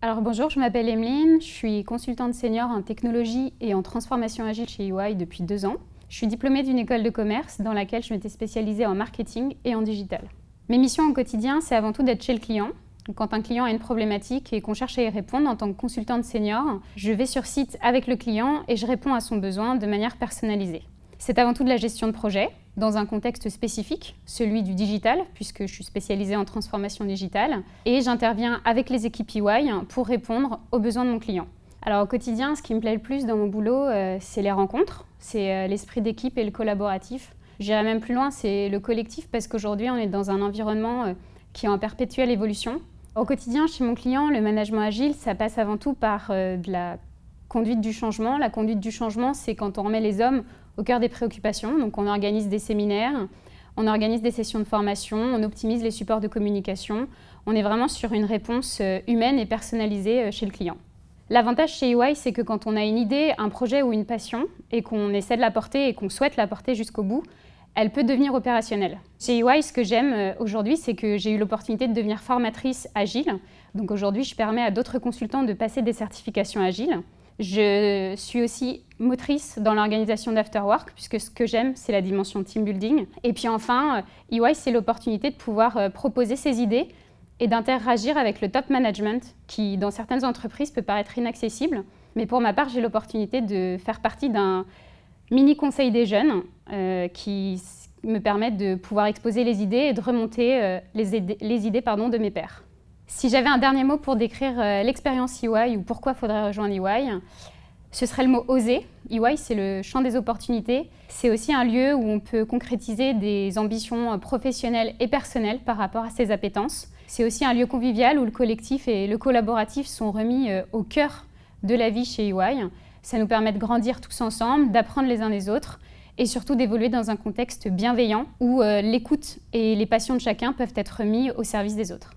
Alors bonjour, je m'appelle Emeline, je suis consultante senior en technologie et en transformation agile chez EY depuis 2 ans. Je suis diplômée d'une école de commerce dans laquelle je m'étais spécialisée en marketing et en digital. Mes missions au quotidien, c'est avant tout d'être chez le client. Quand un client a une problématique et qu'on cherche à y répondre en tant que consultante senior, je vais sur site avec le client et je réponds à son besoin de manière personnalisée. C'est avant tout de la gestion de projet, dans un contexte spécifique, celui du digital, puisque je suis spécialisée en transformation digitale, et j'interviens avec les équipes EY pour répondre aux besoins de mon client. Alors au quotidien, ce qui me plaît le plus dans mon boulot, c'est les rencontres, c'est l'esprit d'équipe et le collaboratif. J'irai même plus loin, c'est le collectif, parce qu'aujourd'hui, on est dans un environnement qui est en perpétuelle évolution. Au quotidien, chez mon client, le management agile, ça passe avant tout par de la conduite du changement. La conduite du changement, c'est quand on remet les hommes au cœur des préoccupations. Donc on organise des séminaires, on organise des sessions de formation, on optimise les supports de communication. On est vraiment sur une réponse humaine et personnalisée chez le client. L'avantage chez EY, c'est que quand on a une idée, un projet ou une passion, et qu'on essaie de la porter et qu'on souhaite la porter jusqu'au bout, elle peut devenir opérationnelle. Chez EY, ce que j'aime aujourd'hui, c'est que j'ai eu l'opportunité de devenir formatrice agile. Donc aujourd'hui, je permets à d'autres consultants de passer des certifications agiles. Je suis aussi motrice dans l'organisation d'afterwork, puisque ce que j'aime, c'est la dimension team building. Et puis enfin, EY, c'est l'opportunité de pouvoir proposer ses idées et d'interagir avec le top management, qui, dans certaines entreprises, peut paraître inaccessible. Mais pour ma part, j'ai l'opportunité de faire partie d'un mini-conseil des jeunes qui me permettent de pouvoir exposer les idées et de remonter les idées de mes pairs. Si j'avais un dernier mot pour décrire l'expérience EY ou pourquoi il faudrait rejoindre EY, ce serait le mot « oser ». EY, c'est le champ des opportunités. C'est aussi un lieu où on peut concrétiser des ambitions professionnelles et personnelles par rapport à ses appétences. C'est aussi un lieu convivial où le collectif et le collaboratif sont remis au cœur de la vie chez EY. Ça nous permet de grandir tous ensemble, d'apprendre les uns des autres et surtout d'évoluer dans un contexte bienveillant où l'écoute et les passions de chacun peuvent être mis au service des autres.